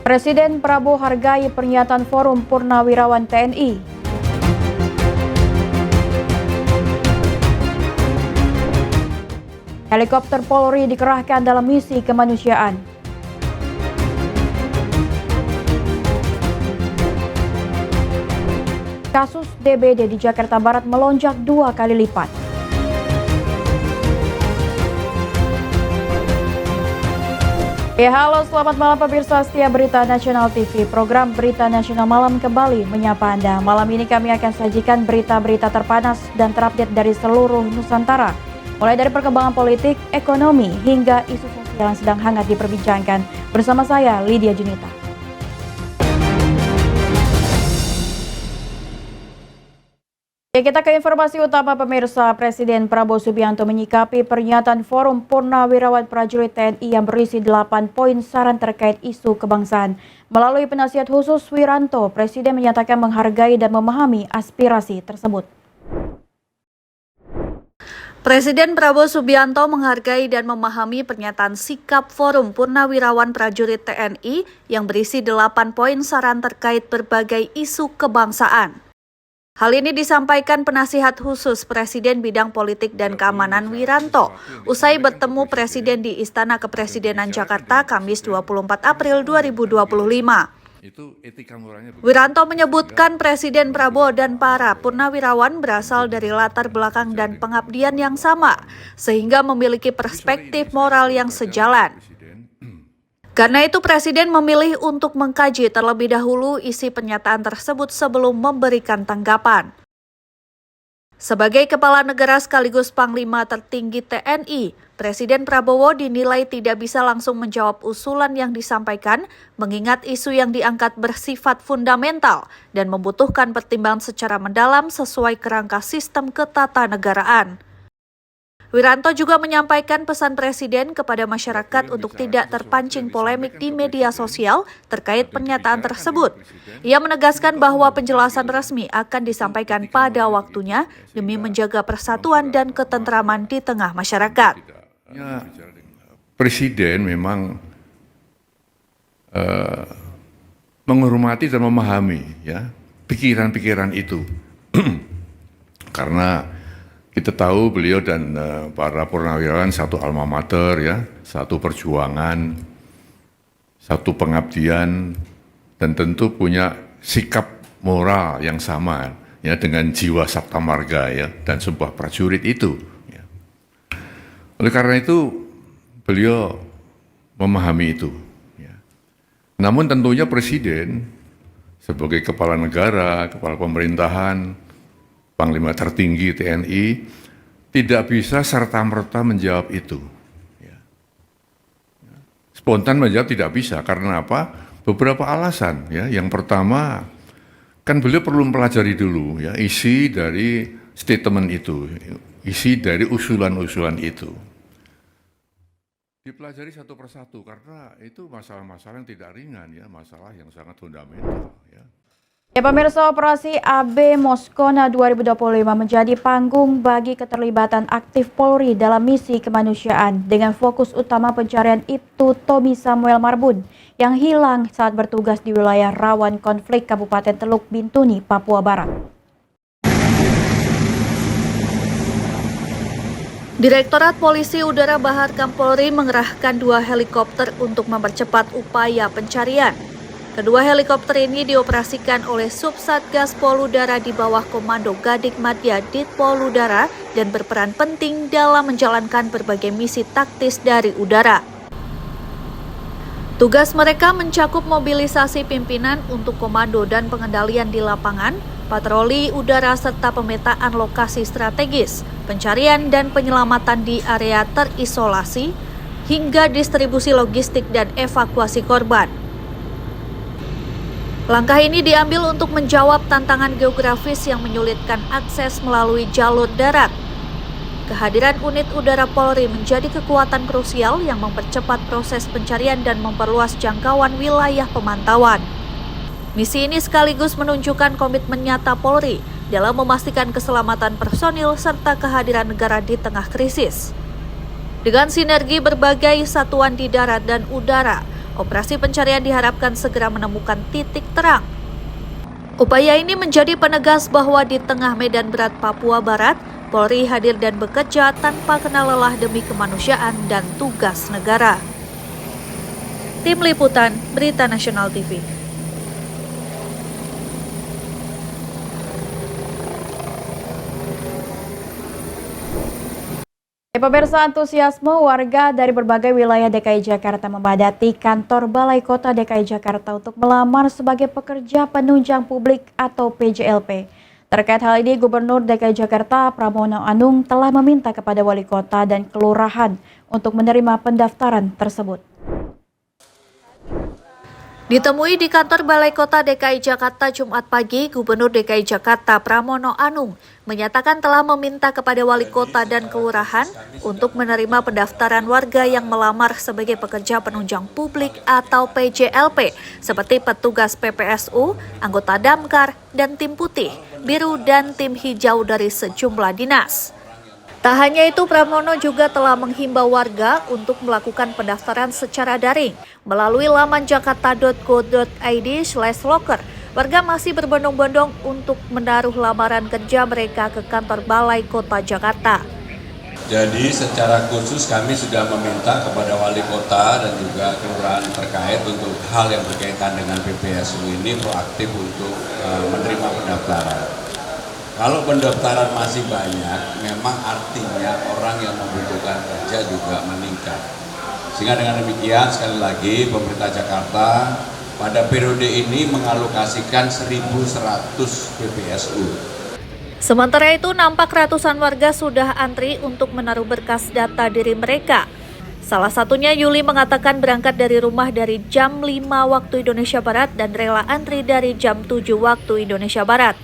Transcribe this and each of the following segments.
Presiden Prabowo hargai pernyataan Forum Purnawirawan TNI. Helikopter Polri dikerahkan dalam misi kemanusiaan. Kasus DBD di Jakarta Barat melonjak 2 kali lipat. Ya, halo, selamat malam pemirsa setia Berita Nasional TV. Program Berita Nasional Malam kembali menyapa Anda. Malam ini kami akan sajikan berita-berita terpanas dan terupdate dari seluruh Nusantara. Mulai dari perkembangan politik, ekonomi, hingga isu sosial yang sedang hangat diperbincangkan. Bersama saya, Lydia Junita. Ya, kita ke informasi utama pemirsa. Presiden Prabowo Subianto menyikapi pernyataan Forum Purnawirawan Prajurit TNI yang berisi 8 poin saran terkait isu kebangsaan. Melalui penasihat khusus Wiranto, Presiden menyatakan menghargai dan memahami aspirasi tersebut. Presiden Prabowo Subianto menghargai dan memahami pernyataan sikap Forum Purnawirawan Prajurit TNI yang berisi 8 poin saran terkait berbagai isu kebangsaan. Hal ini disampaikan penasihat khusus Presiden Bidang Politik dan Keamanan Wiranto usai bertemu Presiden di Istana Kepresidenan Jakarta Kamis 24 April 2025. Wiranto menyebutkan Presiden Prabowo dan para purnawirawan berasal dari latar belakang dan pengabdian yang sama, sehingga memiliki perspektif moral yang sejalan. Karena itu Presiden memilih untuk mengkaji terlebih dahulu isi pernyataan tersebut sebelum memberikan tanggapan. Sebagai Kepala Negara sekaligus Panglima tertinggi TNI, Presiden Prabowo dinilai tidak bisa langsung menjawab usulan yang disampaikan, mengingat isu yang diangkat bersifat fundamental dan membutuhkan pertimbangan secara mendalam sesuai kerangka sistem ketatanegaraan. Wiranto juga menyampaikan pesan Presiden kepada masyarakat untuk tidak terpancing polemik di media sosial terkait pernyataan tersebut. Ia menegaskan bahwa penjelasan resmi akan disampaikan pada waktunya demi menjaga persatuan dan ketentraman di tengah masyarakat. Presiden memang menghormati dan memahami ya pikiran-pikiran itu. Karena kita tahu beliau dan para purnawirawan satu alma mater ya, satu perjuangan, satu pengabdian, dan tentu punya sikap moral yang sama ya dengan jiwa sabta marga ya dan sebuah prajurit itu. Ya. Oleh karena itu beliau memahami itu. Ya. Namun tentunya Presiden sebagai kepala negara, kepala pemerintahan, Panglima tertinggi TNI tidak bisa serta-merta menjawab itu. Spontan menjawab tidak bisa, karena apa? Beberapa alasan. Ya. Yang pertama, kan beliau perlu mempelajari dulu ya, isi dari statement itu, isi dari usulan-usulan itu. Dipelajari satu persatu, karena itu masalah-masalah yang tidak ringan, ya, masalah yang sangat fundamental. Ya. Ya, pemirsa, operasi AB Moskona 2025 menjadi panggung bagi keterlibatan aktif Polri dalam misi kemanusiaan dengan fokus utama pencarian Ibtu Tommy Samuel Marbun yang hilang saat bertugas di wilayah rawan konflik Kabupaten Teluk Bintuni, Papua Barat. Direktorat Polisi Udara Baharkam Polri mengerahkan 2 helikopter untuk mempercepat upaya pencarian. Kedua helikopter ini dioperasikan oleh Subsatgas Poludara di bawah Komando Gadik Madya Dit Poludara dan berperan penting dalam menjalankan berbagai misi taktis dari udara. Tugas mereka mencakup mobilisasi pimpinan untuk komando dan pengendalian di lapangan, patroli udara serta pemetaan lokasi strategis, pencarian dan penyelamatan di area terisolasi, hingga distribusi logistik dan evakuasi korban. Langkah ini diambil untuk menjawab tantangan geografis yang menyulitkan akses melalui jalur darat. Kehadiran unit udara Polri menjadi kekuatan krusial yang mempercepat proses pencarian dan memperluas jangkauan wilayah pemantauan. Misi ini sekaligus menunjukkan komitmen nyata Polri dalam memastikan keselamatan personil serta kehadiran negara di tengah krisis. Dengan sinergi berbagai satuan di darat dan udara, Operasi pencarian diharapkan segera menemukan titik terang. Upaya ini menjadi penegas bahwa di tengah medan berat Papua Barat, Polri hadir dan bekerja tanpa kenal lelah demi kemanusiaan dan tugas negara. Tim Liputan Berita Nasional TV. Pemirsa, antusiasme warga dari berbagai wilayah DKI Jakarta memadati kantor Balai Kota DKI Jakarta untuk melamar sebagai pekerja penunjang publik atau PJLP. Terkait hal ini, Gubernur DKI Jakarta Pramono Anung telah meminta kepada wali kota dan kelurahan untuk menerima pendaftaran tersebut. Ditemui di kantor Balai Kota DKI Jakarta Jumat pagi, Gubernur DKI Jakarta Pramono Anung menyatakan telah meminta kepada wali kota dan kelurahan untuk menerima pendaftaran warga yang melamar sebagai pekerja penunjang publik atau PJLP, seperti petugas PPSU, anggota Damkar, dan tim putih, biru, dan tim hijau dari sejumlah dinas. Tak hanya itu, Pramono juga telah menghimbau warga untuk melakukan pendaftaran secara daring melalui laman jakarta.go.id/loker. Warga masih berbondong-bondong untuk menaruh lamaran kerja mereka ke kantor Balai Kota Jakarta. Jadi secara khusus kami sudah meminta kepada wali kota dan juga kelurahan terkait untuk hal yang berkaitan dengan PPSU ini proaktif untuk menerima pendaftaran. Kalau pendaftaran masih banyak, memang artinya orang yang membutuhkan kerja juga meningkat. Sehingga dengan demikian, sekali lagi pemerintah Jakarta pada periode ini mengalokasikan 1.100 PPSU. Sementara itu, nampak ratusan warga sudah antri untuk menaruh berkas data diri mereka. Salah satunya Yuli mengatakan berangkat dari rumah dari jam 5 waktu Indonesia Barat dan rela antri dari jam 7 waktu Indonesia Barat.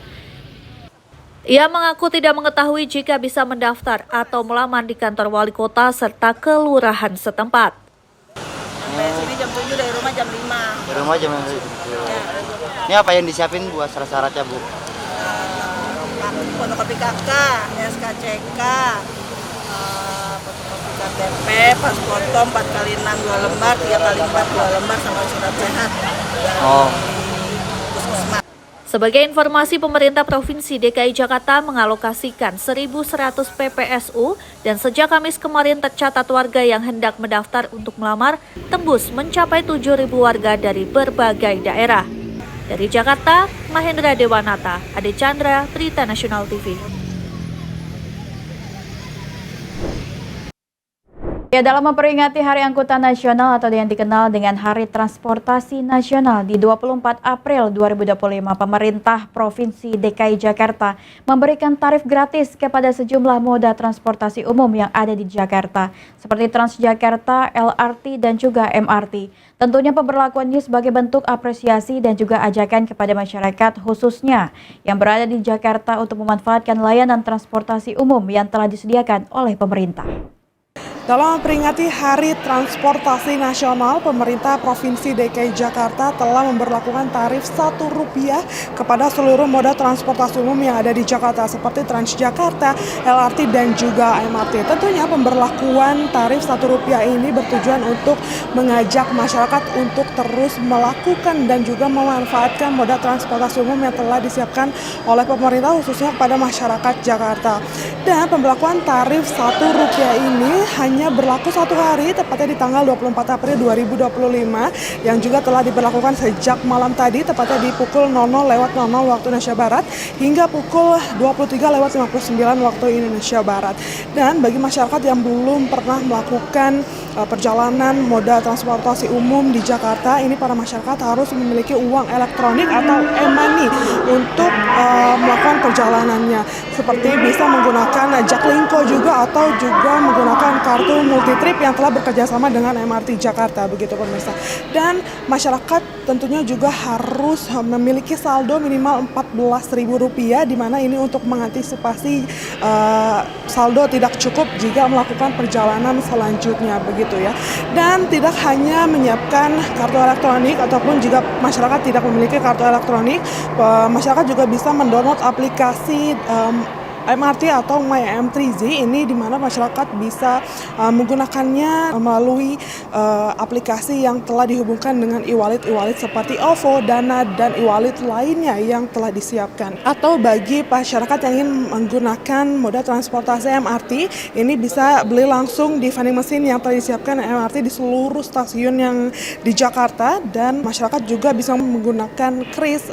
Ia mengaku tidak mengetahui jika bisa mendaftar atau melamar di kantor wali kota serta kelurahan setempat. Sampai sini jam 7, dari rumah jam 5. Dari rumah jam 5. Ya. Ini apa yang disiapin buat syarat-syaratnya, Bu? Fotokopi KK, SKCK, fotokopi KTP, pas foto 4x6 2 lembar, 3x4 2 lembar, sama surat sehat. Oh. Puskesmas. Sebagai informasi, pemerintah Provinsi DKI Jakarta mengalokasikan 1.100 PPSU dan sejak Kamis kemarin tercatat warga yang hendak mendaftar untuk melamar tembus mencapai 7.000 warga dari berbagai daerah. Dari Jakarta, Mahendra Dewanata, Ade Chandra, Berita Nasional TV. Ya, dalam memperingati Hari Angkutan Nasional atau yang dikenal dengan Hari Transportasi Nasional di 24 April 2025, pemerintah Provinsi DKI Jakarta memberikan tarif gratis kepada sejumlah moda transportasi umum yang ada di Jakarta, seperti Transjakarta, LRT, dan juga MRT. Tentunya pemberlakuan ini sebagai bentuk apresiasi dan juga ajakan kepada masyarakat khususnya yang berada di Jakarta untuk memanfaatkan layanan transportasi umum yang telah disediakan oleh pemerintah. Dalam memperingati Hari Transportasi Nasional, pemerintah Provinsi DKI Jakarta telah memberlakukan tarif Rp1 kepada seluruh moda transportasi umum yang ada di Jakarta seperti Transjakarta, LRT, dan juga MRT. Tentunya pemberlakuan tarif Rp1 ini bertujuan untuk mengajak masyarakat untuk terus melakukan dan juga memanfaatkan moda transportasi umum yang telah disiapkan oleh pemerintah khususnya kepada masyarakat Jakarta. Dan pemberlakuan tarif Rp1 ini hanya berlaku 1 hari, tepatnya di tanggal 24 April 2025, yang juga telah diberlakukan sejak malam tadi, tepatnya di pukul 00.00 waktu Indonesia Barat hingga pukul 23.59 waktu Indonesia Barat. Dan bagi masyarakat yang belum pernah melakukan perjalanan moda transportasi umum di Jakarta, ini para masyarakat harus memiliki uang elektronik atau e-money untuk melakukan perjalanannya, seperti bisa menggunakan Jaklingko juga atau juga menggunakan kartu multitrip yang telah bekerjasama dengan MRT Jakarta, begitu pemirsa. Dan masyarakat tentunya juga harus memiliki saldo minimal Rp14.000, di mana ini untuk mengantisipasi saldo tidak cukup jika melakukan perjalanan selanjutnya, begitu ya. Dan tidak hanya menyiapkan kartu elektronik ataupun jika masyarakat tidak memiliki kartu elektronik, masyarakat juga bisa mendownload aplikasi MRT atau MyM3Z ini, di mana masyarakat bisa menggunakannya melalui aplikasi yang telah dihubungkan dengan e-wallet seperti OVO, Dana, dan e-wallet lainnya yang telah disiapkan. Atau bagi masyarakat yang ingin menggunakan moda transportasi MRT, ini bisa beli langsung di vending machine yang telah disiapkan MRT di seluruh stasiun yang di Jakarta, dan masyarakat juga bisa menggunakan kris,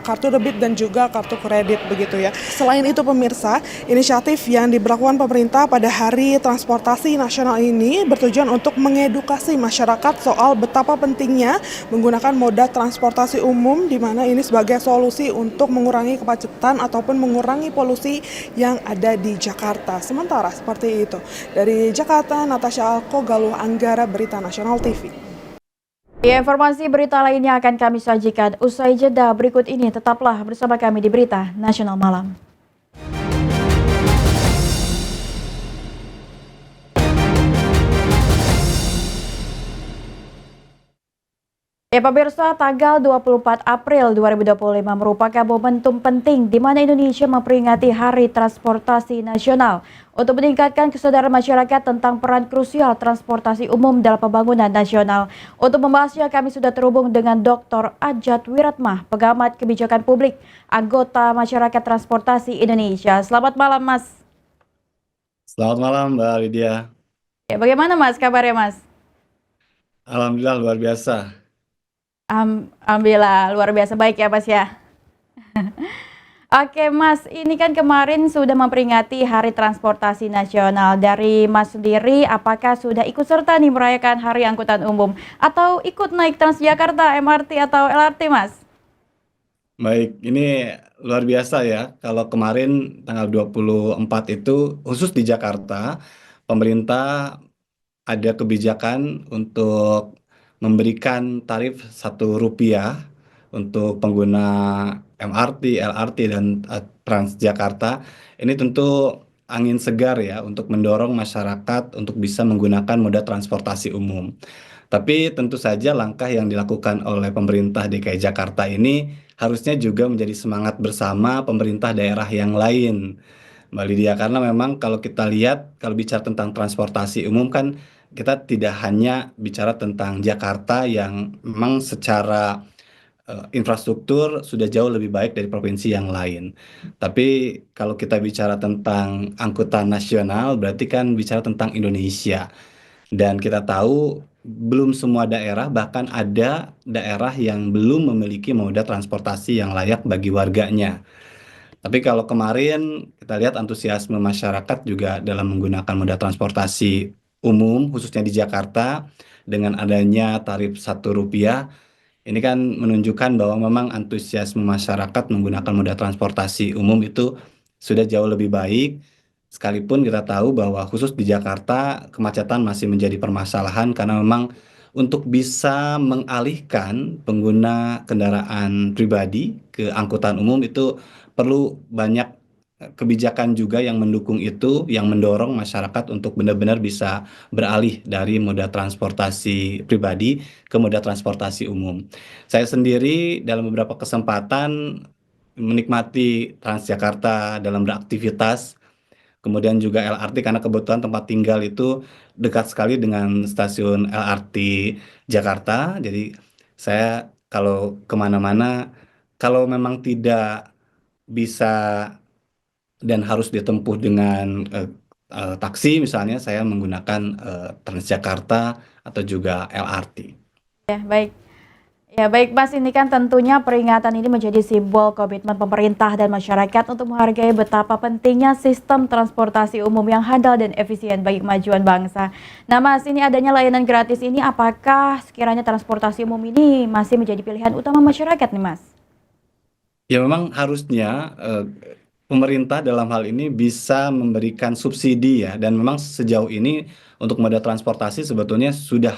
kartu debit dan juga kartu kredit begitu ya. Selain itu pemirsa, inisiatif yang diberlakukan pemerintah pada Hari Transportasi Nasional ini bertujuan untuk mengedukasi masyarakat soal betapa pentingnya menggunakan moda transportasi umum, di mana ini sebagai solusi untuk mengurangi kemacetan ataupun mengurangi polusi yang ada di Jakarta. Sementara seperti itu. Dari Jakarta, Natasha Alko, Galuh Anggara, Berita Nasional TV. Informasi berita lainnya akan kami sajikan usai jeda berikut ini. Tetaplah bersama kami di Berita Nasional Malam. Ya pemirsa, tanggal 24 April 2025 merupakan momentum penting di mana Indonesia memperingati Hari Transportasi Nasional untuk meningkatkan kesadaran masyarakat tentang peran krusial transportasi umum dalam pembangunan nasional. Untuk membahasnya kami sudah terhubung dengan Dr. Ajat Wiratmah, pengamat kebijakan publik, anggota Masyarakat Transportasi Indonesia. Selamat malam, Mas. Selamat malam, Mbak Lydia. Ya, bagaimana Mas kabarnya, Mas? Alhamdulillah luar biasa. Alhamdulillah luar biasa baik ya Mas ya. Oke Mas, ini kan kemarin sudah memperingati Hari Transportasi Nasional. Dari Mas sendiri, apakah sudah ikut serta nih merayakan Hari Angkutan Umum? Atau ikut naik Transjakarta, MRT atau LRT Mas? Baik, ini luar biasa ya. Kalau kemarin tanggal 24 itu, khusus di Jakarta, pemerintah ada kebijakan untuk memberikan tarif Rp1 untuk pengguna MRT, LRT, dan Transjakarta. Ini tentu angin segar ya untuk mendorong masyarakat untuk bisa menggunakan moda transportasi umum. Tapi tentu saja langkah yang dilakukan oleh pemerintah DKI Jakarta ini harusnya juga menjadi semangat bersama pemerintah daerah yang lain, Mbak Lydia. Karena memang kalau kita lihat, kalau bicara tentang transportasi umum kan kita tidak hanya bicara tentang Jakarta yang memang secara infrastruktur sudah jauh lebih baik dari provinsi yang lain. Tapi kalau kita bicara tentang angkutan nasional, berarti kan bicara tentang Indonesia. Dan kita tahu belum semua daerah, bahkan ada daerah yang belum memiliki moda transportasi yang layak bagi warganya. Tapi kalau kemarin kita lihat antusiasme masyarakat juga dalam menggunakan moda transportasi umum, khususnya di Jakarta, dengan adanya tarif Rp1, ini kan menunjukkan bahwa memang antusiasme masyarakat menggunakan moda transportasi umum itu sudah jauh lebih baik. Sekalipun kita tahu bahwa khusus di Jakarta kemacetan masih menjadi permasalahan karena memang untuk bisa mengalihkan pengguna kendaraan pribadi ke angkutan umum itu perlu banyak kebijakan juga yang mendukung itu, yang mendorong masyarakat untuk benar-benar bisa beralih dari moda transportasi pribadi ke moda transportasi umum. Saya sendiri dalam beberapa kesempatan menikmati Transjakarta dalam beraktivitas, kemudian juga LRT karena kebetulan tempat tinggal itu dekat sekali dengan stasiun LRT Jakarta. Jadi saya kalau kemana-mana, kalau memang tidak bisa dan harus ditempuh dengan taksi misalnya, saya menggunakan Transjakarta atau juga LRT. Ya, baik. Ya, baik Mas, ini kan tentunya peringatan ini menjadi simbol komitmen pemerintah dan masyarakat untuk menghargai betapa pentingnya sistem transportasi umum yang handal dan efisien bagi kemajuan bangsa. Nah Mas, ini adanya layanan gratis ini, apakah sekiranya transportasi umum ini masih menjadi pilihan utama masyarakat nih Mas? Ya memang harusnya pemerintah dalam hal ini bisa memberikan subsidi ya, dan memang sejauh ini untuk moda transportasi sebetulnya sudah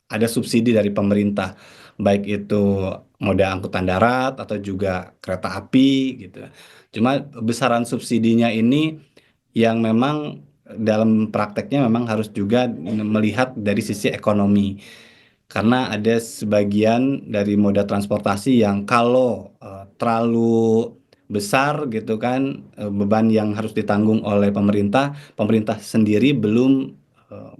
ada subsidi dari pemerintah, baik itu moda angkutan darat atau juga kereta api gitu. Cuma besaran subsidinya ini yang memang dalam prakteknya memang harus juga melihat dari sisi ekonomi. Karena ada sebagian dari moda transportasi yang kalau terlalu besar gitu kan, beban yang harus ditanggung oleh pemerintah. Pemerintah sendiri belum eh,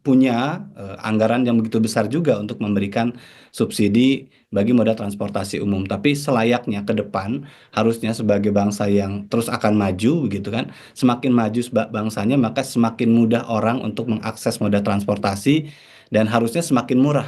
punya anggaran yang begitu besar juga untuk memberikan subsidi bagi moda transportasi umum. Tapi selayaknya ke depan harusnya sebagai bangsa yang terus akan maju begitu kan, semakin maju bangsanya maka semakin mudah orang untuk mengakses moda transportasi dan harusnya semakin murah.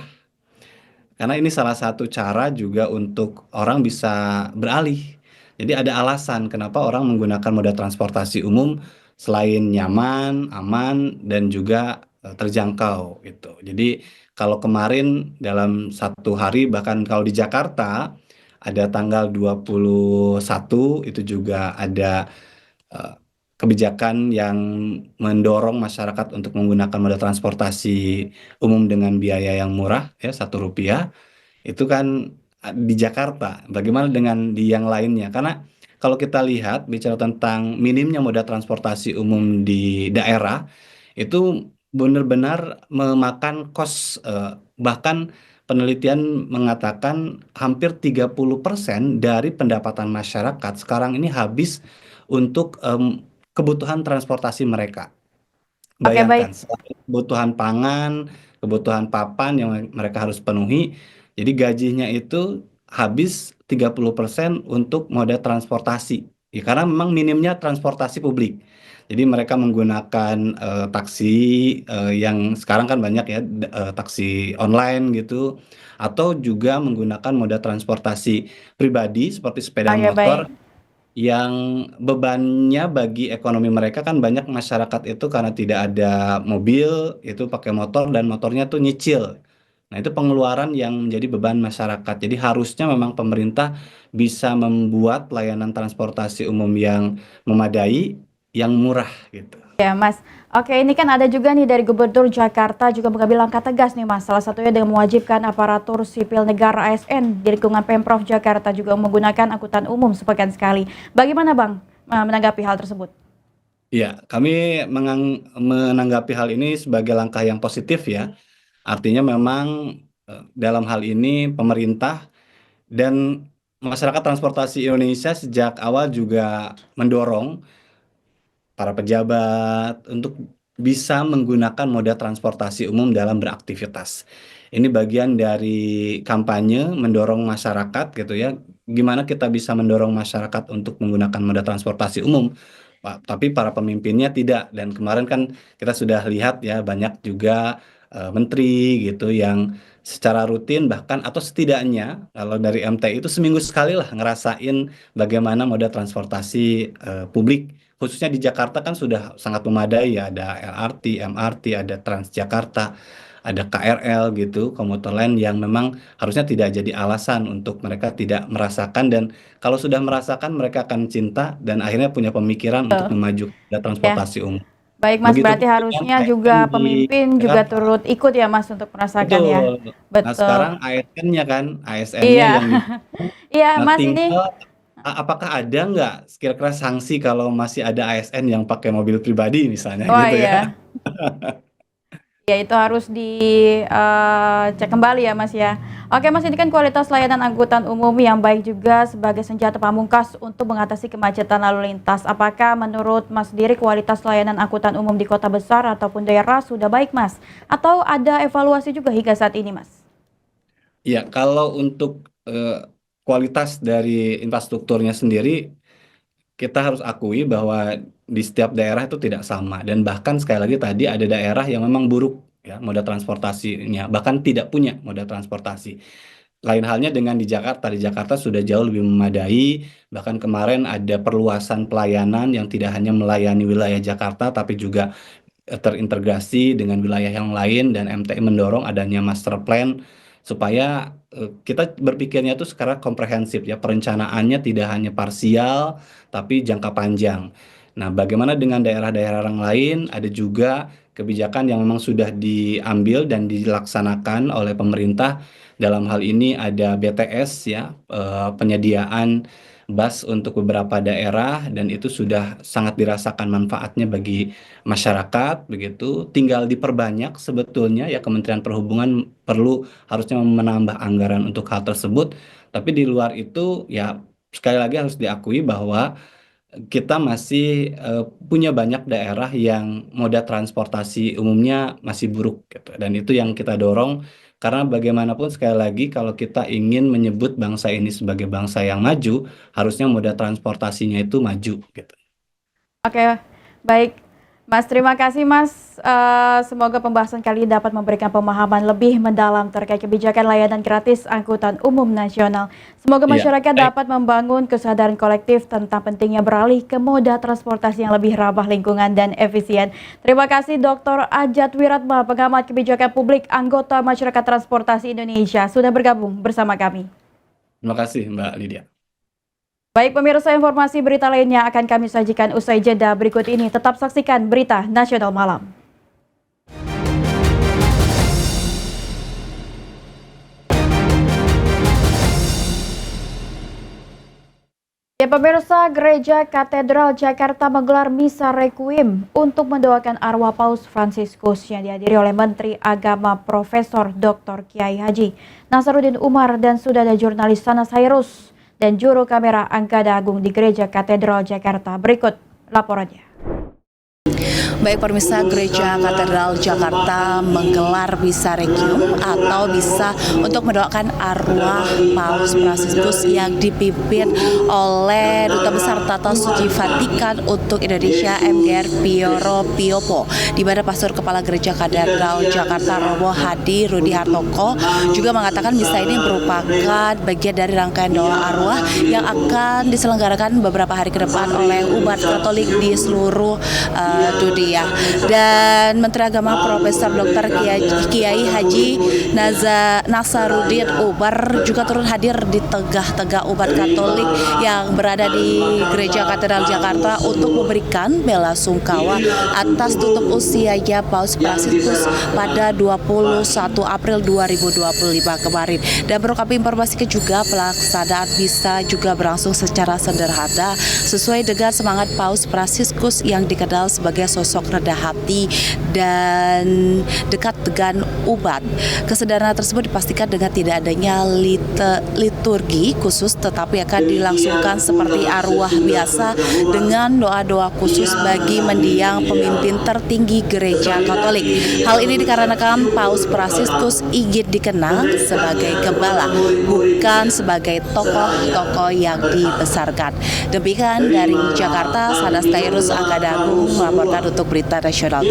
Karena ini salah satu cara juga untuk orang bisa beralih. Jadi ada alasan kenapa orang menggunakan moda transportasi umum selain nyaman, aman, dan juga terjangkau gitu. Jadi kalau kemarin dalam satu hari bahkan kalau di Jakarta ada tanggal 21 itu juga ada eh, kebijakan yang mendorong masyarakat untuk menggunakan moda transportasi umum dengan biaya yang murah ya Rp1 itu kan di Jakarta. Bagaimana dengan di yang lainnya? Karena kalau kita lihat bicara tentang minimnya moda transportasi umum di daerah itu benar-benar memakan kos bahkan penelitian mengatakan hampir 30% dari pendapatan masyarakat sekarang ini habis untuk kebutuhan transportasi mereka. Oke, baik. Bayangkan, selain kebutuhan pangan, kebutuhan papan yang mereka harus penuhi, jadi gajinya itu habis 30% untuk moda transportasi. Ya, karena memang minimnya transportasi publik. Jadi mereka menggunakan taksi yang sekarang kan banyak ya, taksi online gitu, atau juga menggunakan moda transportasi pribadi seperti sepeda Oke, baik. motor yang bebannya bagi ekonomi mereka kan banyak masyarakat itu karena tidak ada mobil itu pakai motor dan motornya tuh nyicil. Nah, itu pengeluaran yang menjadi beban masyarakat. Jadi harusnya memang pemerintah bisa membuat layanan transportasi umum yang memadai, yang murah gitu. Ya, Mas. Oke, ini kan ada juga nih dari Gubernur Jakarta juga mengambil langkah tegas nih, Mas. Salah satunya dengan mewajibkan aparatur sipil negara ASN di lingkungan Pemprov Jakarta juga menggunakan angkutan umum sepekan sekali. Bagaimana, Bang, menanggapi hal tersebut? Ya, kami menanggapi hal ini sebagai langkah yang positif ya. Artinya memang dalam hal ini pemerintah dan masyarakat transportasi Indonesia sejak awal juga mendorong para pejabat untuk bisa menggunakan moda transportasi umum dalam beraktivitas. Ini bagian dari kampanye mendorong masyarakat gitu ya. Gimana kita bisa mendorong masyarakat untuk menggunakan moda transportasi umum? Tapi para pemimpinnya tidak. Dan kemarin kan kita sudah lihat ya banyak juga menteri gitu yang secara rutin bahkan atau setidaknya kalau dari MTI itu seminggu sekali lah ngerasain bagaimana moda transportasi publik khususnya di Jakarta kan sudah sangat memadai ya, ada LRT, MRT, ada Transjakarta, ada KRL gitu, komuter lain yang memang harusnya tidak jadi alasan untuk mereka tidak merasakan dan kalau sudah merasakan mereka akan cinta dan akhirnya punya pemikiran untuk Betul. memajukan Ya, transportasi umum. baik, Mas. Begitu Berarti pun dengan harusnya ASN juga di pemimpin juga Jakarta. turut ikut ya, Mas, untuk merasakan ya. Betul. Nah, Betul. sekarang ASN-nya kan, ASN-nya Iya. yang Iya, nah Mas, ini. tinggal apakah ada nggak kira-kira sanksi kalau masih ada ASN yang pakai mobil pribadi misalnya Wah, gitu ya? iya. Ya, itu harus dicek kembali ya, Mas ya. Oke, Mas, ini kan kualitas layanan angkutan umum yang baik juga sebagai senjata pamungkas untuk mengatasi kemacetan lalu lintas. Apakah menurut Mas sendiri kualitas layanan angkutan umum di kota besar ataupun daerah sudah baik, Mas? Atau ada evaluasi juga hingga saat ini, Mas? Ya, kalau untuk kualitas dari infrastrukturnya sendiri, kita harus akui bahwa di setiap daerah itu tidak sama dan bahkan sekali lagi tadi ada daerah yang memang buruk ya moda transportasinya bahkan tidak punya moda transportasi. Lain halnya dengan di Jakarta. Di Jakarta sudah jauh lebih memadai, bahkan kemarin ada perluasan pelayanan yang tidak hanya melayani wilayah Jakarta tapi juga terintegrasi dengan wilayah yang lain dan MTI mendorong adanya master plan supaya kita berpikirnya itu sekarang komprehensif ya perencanaannya tidak hanya parsial tapi jangka panjang. Nah, bagaimana dengan daerah-daerah yang lain? Ada juga kebijakan yang memang sudah diambil dan dilaksanakan oleh pemerintah. Dalam hal ini ada BTS ya, penyediaan bus untuk beberapa daerah dan itu sudah sangat dirasakan manfaatnya bagi masyarakat begitu. Tinggal diperbanyak sebetulnya ya Kementerian Perhubungan perlu harusnya menambah anggaran untuk hal tersebut. Tapi di luar itu ya sekali lagi harus diakui bahwa kita masih punya banyak daerah yang moda transportasi umumnya masih buruk gitu. Dan itu yang kita dorong karena bagaimanapun sekali lagi kalau kita ingin menyebut bangsa ini sebagai bangsa yang maju, harusnya moda transportasinya itu maju gitu. Oke, baik. Mas, terima kasih Mas. Semoga pembahasan kali ini dapat memberikan pemahaman lebih mendalam terkait kebijakan layanan gratis angkutan umum nasional. Semoga masyarakat dapat membangun kesadaran kolektif tentang pentingnya beralih ke moda transportasi yang lebih ramah lingkungan dan efisien. Terima kasih Dr. Ajat Wiratma, pengamat kebijakan publik, anggota Masyarakat Transportasi Indonesia, sudah bergabung bersama kami. Terima kasih Mbak Lydia. Baik pemirsa, informasi berita lainnya akan kami sajikan usai jeda berikut ini. Tetap saksikan Berita Nasional Malam. Ya pemirsa, Gereja Katedral Jakarta menggelar misa requiem untuk mendoakan arwah Paus Fransiskus yang dihadiri oleh Menteri Agama Profesor Dr. Kiai Haji Nasaruddin Umar dan sudah ada jurnalis Sanas Hairus dan juru kamera Angkada Agung di Gereja Katedral Jakarta. Berikut laporannya. Baik pemirsa, Gereja Katedral Jakarta menggelar misa requiem atau misa untuk mendoakan arwah Paus Fransiskus yang dipimpin oleh Duta Besar Tata Suci Vatikan untuk Indonesia MGR Piero Piopo, di mana Pastor Kepala Gereja Katedral Jakarta Romo Hadi Rudi Hartoko juga mengatakan misa ini merupakan bagian dari rangkaian doa arwah yang akan diselenggarakan beberapa hari ke depan oleh umat Katolik di seluruh dunia. Dan Menteri Agama Profesor Dr. Kiai Haji Nasaruddin Umar juga turut hadir di tengah-tengah umat Katolik yang berada di Gereja Katedral Jakarta untuk memberikan bela sungkawa atas tutup usianya Paus Fransiskus pada 21 April 2025 kemarin. Dan perlu kami informasikan juga pelaksanaan misa juga berlangsung secara sederhana sesuai dengan semangat Paus Fransiskus yang dikenal sebagai sosok rendah hati dan dekat dengan umat. Kesederhanaan tersebut dipastikan dengan tidak adanya liturgi khusus, tetapi akan dilangsungkan seperti arwah biasa dengan doa-doa khusus bagi mendiang pemimpin tertinggi Gereja Katolik. Hal ini dikarenakan Paus Fransiskus ingin dikenal sebagai gembala, bukan sebagai tokoh-tokoh yang dibesarkan. Demikian dari Jakarta, Sanas Kairus Angkada Agung melaporkan untuk Berita Nasional.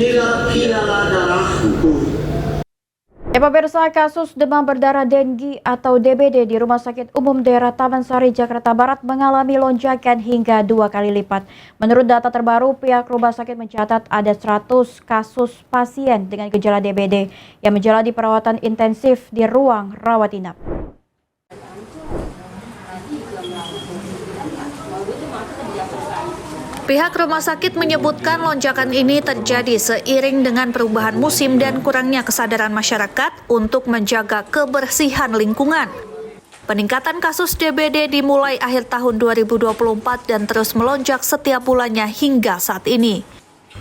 Ya pemirsa, kasus demam berdarah Dengue atau DBD di Rumah Sakit Umum Daerah Taman Sari, Jakarta Barat mengalami lonjakan hingga 2 kali lipat. Menurut data terbaru, pihak rumah sakit mencatat ada 100 kasus pasien dengan gejala DBD yang menjalani perawatan intensif di ruang rawat inap. Pihak rumah sakit menyebutkan lonjakan ini terjadi seiring dengan perubahan musim dan kurangnya kesadaran masyarakat untuk menjaga kebersihan lingkungan. Peningkatan kasus DBD dimulai akhir tahun 2024 dan terus melonjak setiap bulannya hingga saat ini.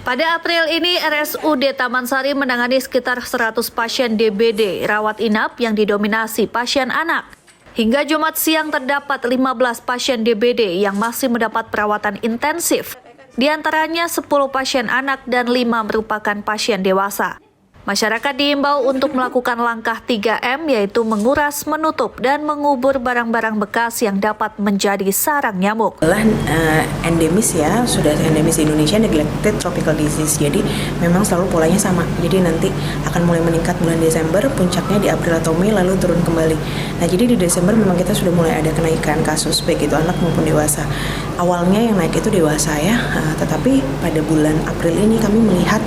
Pada April ini, RSUD Taman Sari menangani sekitar 100 pasien DBD rawat inap yang didominasi pasien anak. Hingga Jumat siang terdapat 15 pasien DBD yang masih mendapat perawatan intensif. Di antaranya 10 pasien anak dan 5 merupakan pasien dewasa. Masyarakat diimbau untuk melakukan langkah 3M, yaitu menguras, menutup, dan mengubur barang-barang bekas yang dapat menjadi sarang nyamuk. Endemis ya, sudah endemis di Indonesia, neglected tropical disease. Jadi memang selalu polanya sama. Jadi nanti akan mulai meningkat bulan Desember, puncaknya di April atau Mei, lalu turun kembali. Nah jadi di Desember memang kita sudah mulai ada kenaikan kasus, baik itu anak maupun dewasa. Awalnya yang naik itu dewasa ya, tetapi pada bulan April ini kami melihat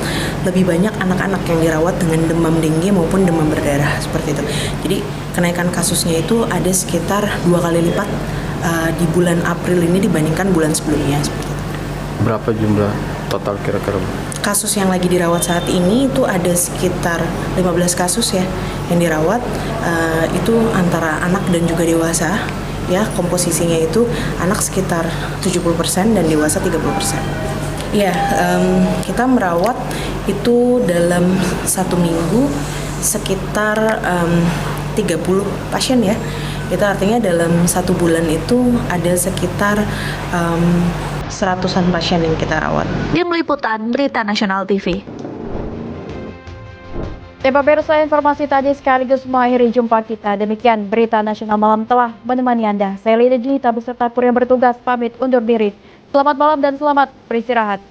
lebih banyak anak-anak yang dirawat dengan demam dengue maupun demam berdarah seperti itu. Jadi kenaikan kasusnya itu ada sekitar 2 kali lipat di bulan April ini dibandingkan bulan sebelumnya seperti itu. Berapa jumlah total kira-kira? Kasus yang lagi dirawat saat ini itu ada sekitar 15 kasus ya yang dirawat, itu antara anak dan juga dewasa. Ya, komposisinya itu anak sekitar 70% dan dewasa 30%. Ya, kita merawat itu dalam 1 minggu sekitar 30 pasien ya, Itu artinya dalam 1 bulan itu ada sekitar 100-an pasien yang kita rawat. Tim Liputan Berita Nasional TV. Pemirsa, informasi tadi sekaligus mengakhiri jumpa kita. Demikian Berita Nasional Malam telah menemani Anda. Saya Lina Junita beserta kru yang bertugas pamit undur diri. Selamat malam dan selamat beristirahat.